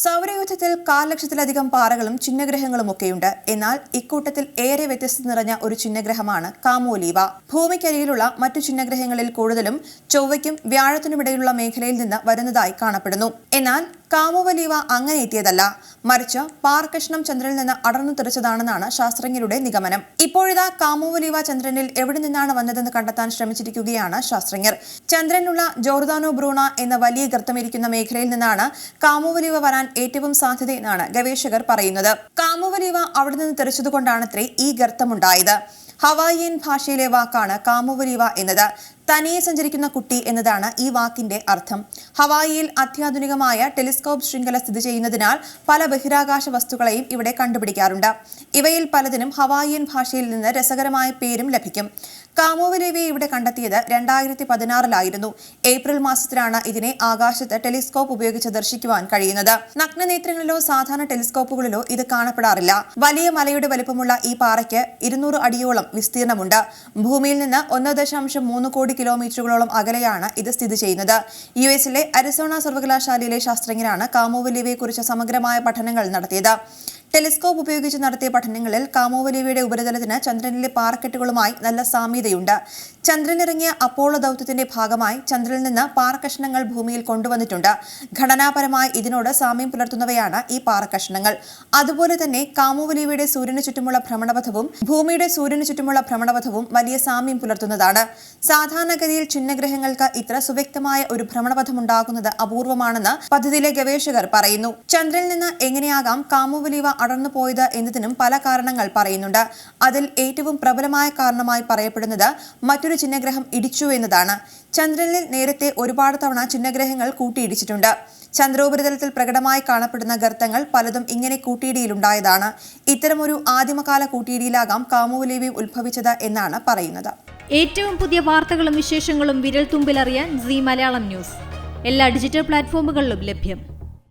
സൗരയൂഥത്തിൽ 1,00,000-ലധികം പാറകളും ചിഹ്നഗ്രഹങ്ങളുമൊക്കെയുണ്ട്. എന്നാൽ ഇക്കൂട്ടത്തിൽ ഏറെ വ്യത്യസ്തത നിറഞ്ഞ ഒരു ചിഹ്നഗ്രഹമാണ് കാമോലീവ. ഭൂമിക്കരികിലുള്ള മറ്റു ചിഹ്നഗ്രഹങ്ങളിൽ കൂടുതലും ചൊവ്വയ്ക്കും വ്യാഴത്തിനുമിടയിലുള്ള മേഖലയിൽ നിന്ന് വരുന്നതായി കാണപ്പെടുന്നു. എന്നാൽ കാമോവലീവ അങ്ങനെ എത്തിയതല്ല, മറിച്ച് പാറക്കഷ്ണം ചന്ദ്രനിൽ നിന്ന് അടർന്നു തെറിച്ചതാണെന്നാണ് ശാസ്ത്രജ്ഞരുടെ നിഗമനം. ഇപ്പോഴിതാ കാമോവലീവ ചന്ദ്രനിൽ എവിടെ നിന്നാണ് വന്നതെന്ന് കണ്ടെത്താൻ ശ്രമിച്ചിരിക്കുകയാണ് ശാസ്ത്രജ്ഞർ. ചന്ദ്രനിലുള്ള ജോർദാനോ ബ്രൂണ എന്ന വലിയ ഗർത്തമിരിക്കുന്ന മേഖലയിൽ നിന്നാണ് കാമോവലീവ വരാൻ ഏറ്റവും സാധ്യതയെന്നാണ് ഗവേഷകർ പറയുന്നത്. കാമോവലീവ അവിടെ നിന്ന് തെറിച്ചതുകൊണ്ടാണത്രേ ഈ ഗർത്തമുണ്ടായത്. ഹവായിയൻ ഭാഷയിലെ വാക്കാണ് കാമോവലീവ എന്നത്. തനിയെ സഞ്ചരിക്കുന്ന കുട്ടി എന്നതാണ് ഈ വാക്കിന്റെ അർത്ഥം. ഹവായിയിൽ അത്യാധുനികമായ ടെലിസ്കോപ്പ് ശൃംഖല സ്ഥിതി ചെയ്യുന്നതിനാൽ പല ബഹിരാകാശ വസ്തുക്കളെയും ഇവിടെ കണ്ടുപിടിക്കാറുണ്ട്. ഇവയിൽ പലതിനും ഹവായിയൻ ഭാഷയിൽ നിന്ന് രസകരമായ പേരും ലഭിക്കും. കാമോവലീവയെ ഇവിടെ കണ്ടെത്തിയത് 2016-ലായിരുന്നു. ഏപ്രിൽ മാസത്തിലാണ് ഇതിനെ ആകാശത്ത് ടെലിസ്കോപ്പ് ഉപയോഗിച്ച് ദർശിക്കുവാൻ കഴിയുന്നത്. നഗ്നനേത്രങ്ങളിലോ സാധാരണ ടെലിസ്കോപ്പുകളിലോ ഇത് കാണപ്പെടാറില്ല. വലിയ മലയുടെ വലിപ്പമുള്ള ഈ പാറയ്ക്ക് 200 അടിയോളം വിസ്തീർണമുണ്ട്. ഭൂമിയിൽ നിന്ന് 1.3 കോടി കിലോമീറ്ററുകളോളം അകലെയാണ് ഇത് സ്ഥിതി ചെയ്യുന്നത്. യുഎസിലെ അരിസോണ സർവകലാശാലയിലെ ശാസ്ത്രജ്ഞരാണ് കാമോവലീവയെക്കുറിച്ച് സമഗ്രമായ പഠനങ്ങൾ നടത്തിയത്. ടെലിസ്കോപ്പ് ഉപയോഗിച്ച് നടത്തിയ പഠനങ്ങളിൽ കാമോവലീവയുടെ ഉപരിതലത്തിന് ചന്ദ്രനിലെ പാറക്കെട്ടുകളുമായി നല്ല സാമ്യതയുണ്ട്. ചന്ദ്രനിറങ്ങിയ അപ്പോളോ ദൗത്യത്തിന്റെ ഭാഗമായി ചന്ദ്രനിൽ നിന്ന് പാറക്കഷ്ണങ്ങൾ ഭൂമിയിൽ കൊണ്ടുവന്നിട്ടുണ്ട്. ഘടനാപരമായി ഇതിനോട് സാമ്യം പുലർത്തുന്നവയാണ് ഈ പാറക്കഷ്ണങ്ങൾ. അതുപോലെ തന്നെ കാമോവലീവയുടെ സൂര്യന് ചുറ്റുമുള്ള ഭ്രമണപഥവും ഭൂമിയുടെ സൂര്യന് ചുറ്റുമുള്ള ഭ്രമണപഥവും വലിയ സാമ്യം പുലർത്തുന്നതാണ്. സാധാരണഗതിയിൽ ചിഹ്നഗ്രഹങ്ങൾക്ക് ഇത്ര സുവ്യക്തമായ ഒരു ഭ്രമണപഥം ഉണ്ടാകുന്നത് അപൂർവമാണെന്ന് പദ്ധതിയിലെ ഗവേഷകർ പറയുന്നു. ചന്ദ്രനിൽ നിന്ന് എങ്ങനെയാകാം കാമോവലീവ അടർന്നു പോയത് എന്നതിനും പല കാരണങ്ങൾ പറയുന്നുണ്ട്. അതിൽ ഏറ്റവും പ്രബലമായ കാരണമായി പറയപ്പെടുന്നത് മറ്റൊരു ചിഹ്നഗ്രഹം ഇടിച്ചു എന്നതാണ്. ചന്ദ്രനിൽ നേരത്തെ ഒരുപാട് തവണ ചിഹ്നഗ്രഹങ്ങൾ കൂട്ടിയിടിച്ചിട്ടുണ്ട്. ചന്ദ്രോപരിതലത്തിൽ പ്രകടമായി കാണപ്പെടുന്ന ഗർത്തങ്ങൾ പലതും ഇങ്ങനെ കൂട്ടിയിടിയിലുണ്ടായതാണ്. ഇത്തരമൊരു ആദിമകാല കൂട്ടിയിടിയിലാകാം കാമോവലീവയും ഉത്ഭവിച്ചത് എന്നാണ് പറയുന്നത്. ഏറ്റവും പുതിയ വാർത്തകളും വിശേഷങ്ങളും വിരൽ തുമ്പിലറിയാൻ സീ മലയാളം ന്യൂസ് എല്ലാ ഡിജിറ്റൽ പ്ലാറ്റ്ഫോമുകളിലും ലഭ്യം.